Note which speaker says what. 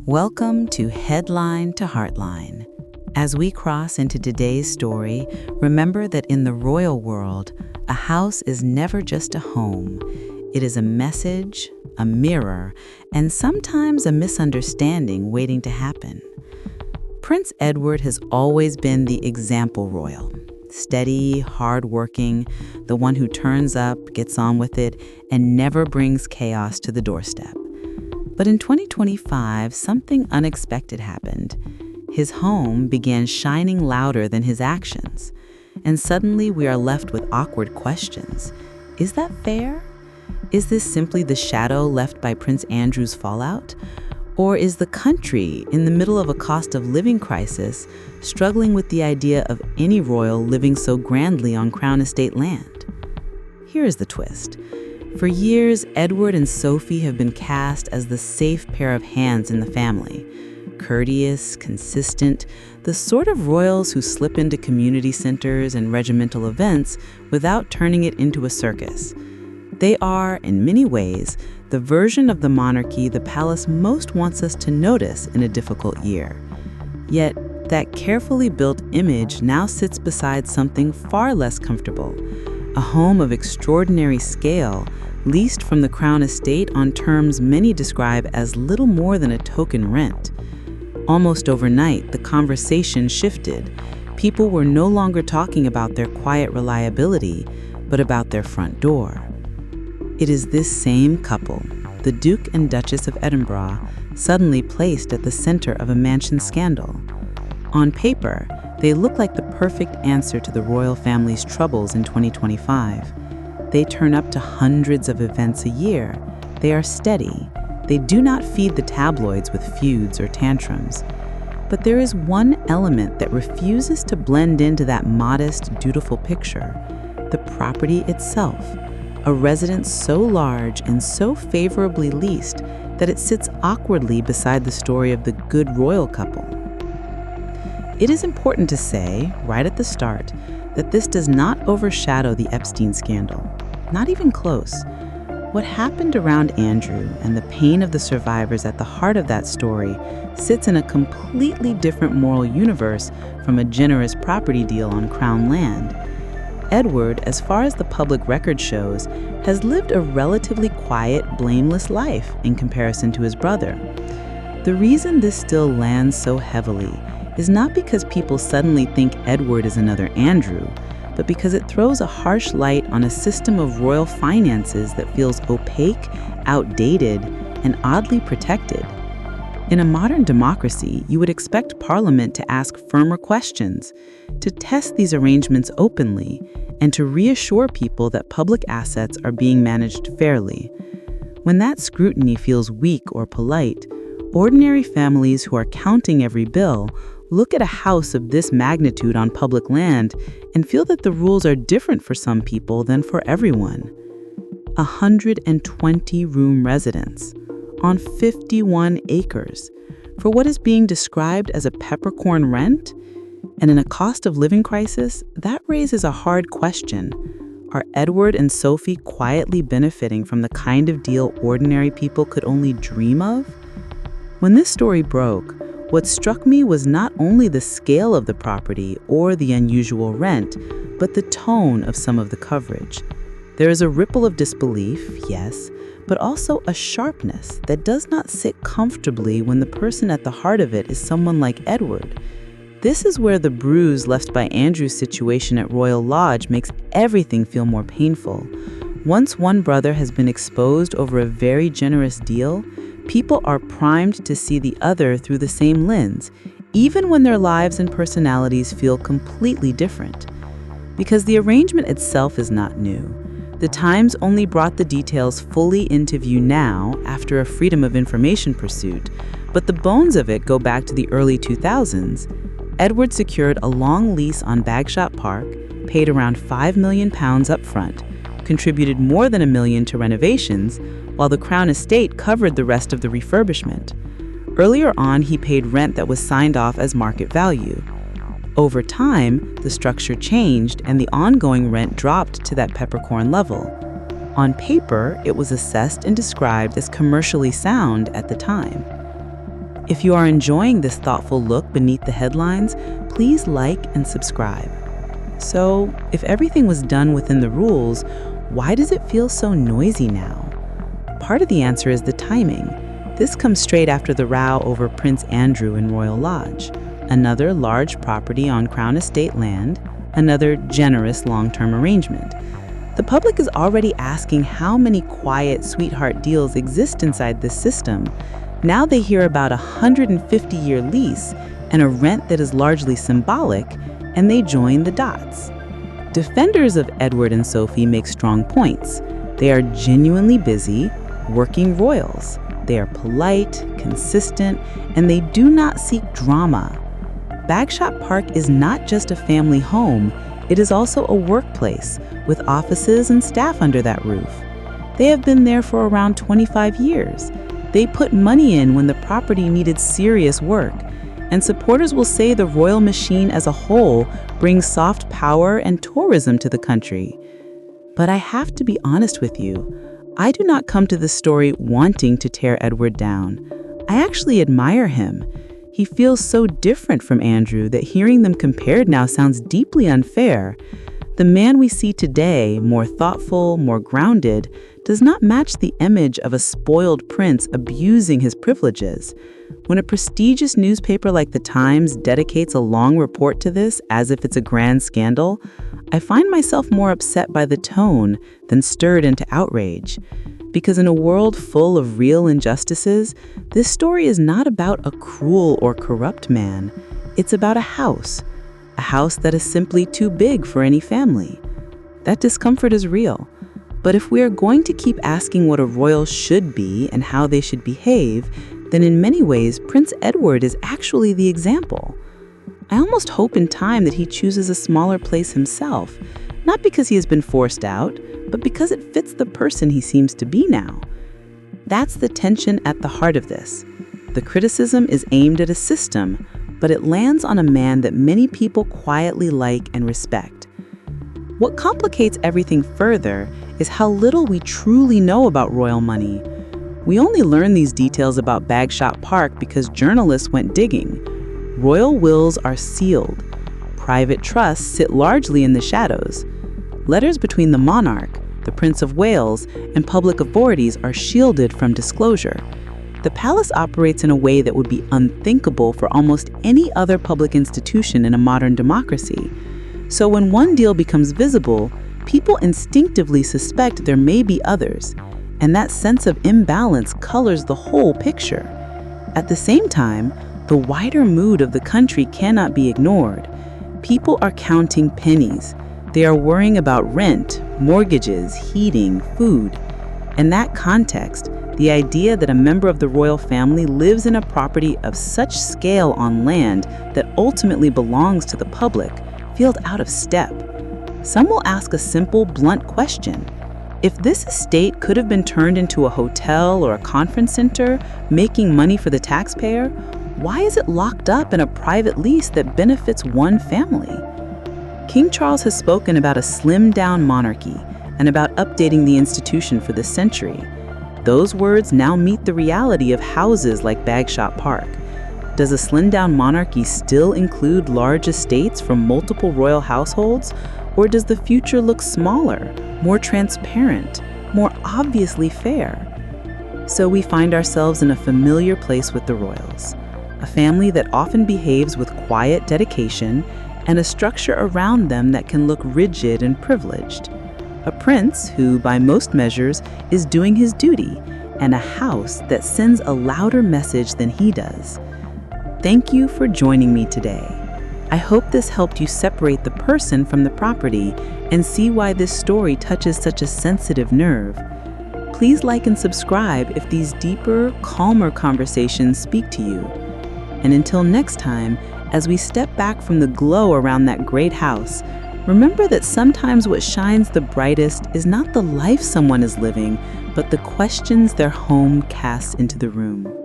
Speaker 1: Welcome to Headline to Heartline. As we cross into today's story, remember that in the royal world, a house is never just a home. It is a message, a mirror, and sometimes a misunderstanding waiting to happen. Prince Edward has always been the example royal. Steady, hardworking, the one who turns up, gets on with it, and never brings chaos to the doorstep. But in 2025, something unexpected happened. His home began shining louder than his actions. And suddenly we are left with awkward questions. Is that fair? Is this simply the shadow left by Prince Andrew's fallout? Or is the country, in the middle of a cost of living crisis, struggling with the idea of any royal living so grandly on Crown Estate land? Here is the twist. For years, Edward and Sophie have been cast as the safe pair of hands in the family. Courteous, consistent, the sort of royals who slip into community centers and regimental events without turning it into a circus. They are, in many ways, the version of the monarchy the palace most wants us to notice in a difficult year. Yet, that carefully built image now sits beside something far less comfortable. A home of extraordinary scale, leased from the Crown Estate on terms many describe as little more than a token rent. Almost overnight, the conversation shifted. People were no longer talking about their quiet reliability, but about their front door. It is this same couple, the Duke and Duchess of Edinburgh, suddenly placed at the center of a mansion scandal. On paper, they look like the perfect answer to the royal family's troubles in 2025. They turn up to hundreds of events a year. They are steady. They do not feed the tabloids with feuds or tantrums. But there is one element that refuses to blend into that modest, dutiful picture: the property itself. A residence so large and so favorably leased that it sits awkwardly beside the story of the good royal couple. It is important to say, right at the start, that this does not overshadow the Epstein scandal. Not even close. What happened around Andrew and the pain of the survivors at the heart of that story sits in a completely different moral universe from a generous property deal on Crown land. Edward, as far as the public record shows, has lived a relatively quiet, blameless life in comparison to his brother. The reason this still lands so heavily is not because people suddenly think Edward is another Andrew, but because it throws a harsh light on a system of royal finances that feels opaque, outdated, and oddly protected. In a modern democracy, you would expect Parliament to ask firmer questions, to test these arrangements openly, and to reassure people that public assets are being managed fairly. When that scrutiny feels weak or polite, ordinary families who are counting every bill look at a house of this magnitude on public land and feel that the rules are different for some people than for everyone. 120-room residence on 51 acres for what is being described as a peppercorn rent? And in a cost of living crisis, that raises a hard question. Are Edward and Sophie quietly benefiting from the kind of deal ordinary people could only dream of? When this story broke, what struck me was not only the scale of the property or the unusual rent, but the tone of some of the coverage. There is a ripple of disbelief, yes, but also a sharpness that does not sit comfortably when the person at the heart of it is someone like Edward. This is where the bruise left by Andrew's situation at Royal Lodge makes everything feel more painful. Once one brother has been exposed over a very generous deal, people are primed to see the other through the same lens, even when their lives and personalities feel completely different. Because the arrangement itself is not new. The Times only brought the details fully into view now after a Freedom of Information pursuit, but the bones of it go back to the early 2000s. Edward secured a long lease on Bagshot Park, paid around £5 million up front, contributed more than $1 million to renovations, while the Crown Estate covered the rest of the refurbishment. Earlier on, he paid rent that was signed off as market value. Over time, the structure changed and the ongoing rent dropped to that peppercorn level. On paper, it was assessed and described as commercially sound at the time. If you are enjoying this thoughtful look beneath the headlines, please like and subscribe. So, if everything was done within the rules, why does it feel so noisy now? Part of the answer is the timing. This comes straight after the row over Prince Andrew in Royal Lodge, another large property on Crown Estate land, another generous long-term arrangement. The public is already asking how many quiet sweetheart deals exist inside this system. Now they hear about a 150-year lease and a rent that is largely symbolic, and they join the dots. Defenders of Edward and Sophie make strong points. They are genuinely busy, working royals. They are polite, consistent, and they do not seek drama. Bagshot Park is not just a family home, it is also a workplace with offices and staff under that roof. They have been there for around 25 years. They put money in when the property needed serious work, and supporters will say the royal machine as a whole brings soft power and tourism to the country. But I have to be honest with you, I do not come to this story wanting to tear Edward down. I actually admire him. He feels so different from Andrew that hearing them compared now sounds deeply unfair. The man we see today, more thoughtful, more grounded, does not match the image of a spoiled prince abusing his privileges. When a prestigious newspaper like The Times dedicates a long report to this as if it's a grand scandal, I find myself more upset by the tone than stirred into outrage. Because in a world full of real injustices, this story is not about a cruel or corrupt man. It's about a house that is simply too big for any family. That discomfort is real. But if we are going to keep asking what a royal should be and how they should behave, then in many ways, Prince Edward is actually the example. I almost hope in time that he chooses a smaller place himself, not because he has been forced out, but because it fits the person he seems to be now. That's the tension at the heart of this. The criticism is aimed at a system, but it lands on a man that many people quietly like and respect. What complicates everything further is how little we truly know about royal money. We only learn these details about Bagshot Park because journalists went digging. Royal wills are sealed. Private trusts sit largely in the shadows. Letters between the monarch, the Prince of Wales, and public authorities are shielded from disclosure. The palace operates in a way that would be unthinkable for almost any other public institution in a modern democracy. So when one deal becomes visible, people instinctively suspect there may be others, and that sense of imbalance colors the whole picture. At the same time, the wider mood of the country cannot be ignored. People are counting pennies. They are worrying about rent, mortgages, heating, food. In that context, the idea that a member of the royal family lives in a property of such scale on land that ultimately belongs to the public feels out of step. Some will ask a simple, blunt question. If this estate could have been turned into a hotel or a conference center, making money for the taxpayer, why is it locked up in a private lease that benefits one family? King Charles has spoken about a slimmed-down monarchy and about updating the institution for this century. Those words now meet the reality of houses like Bagshot Park. Does a slimmed-down monarchy still include large estates from multiple royal households, or does the future look smaller, more transparent, more obviously fair? So we find ourselves in a familiar place with the royals, a family that often behaves with quiet dedication and a structure around them that can look rigid and privileged. A prince who, by most measures, is doing his duty, and a house that sends a louder message than he does. Thank you for joining me today. I hope this helped you separate the person from the property and see why this story touches such a sensitive nerve. Please like and subscribe if these deeper, calmer conversations speak to you. And until next time, as we step back from the glow around that great house, remember that sometimes what shines the brightest is not the life someone is living, but the questions their home casts into the room.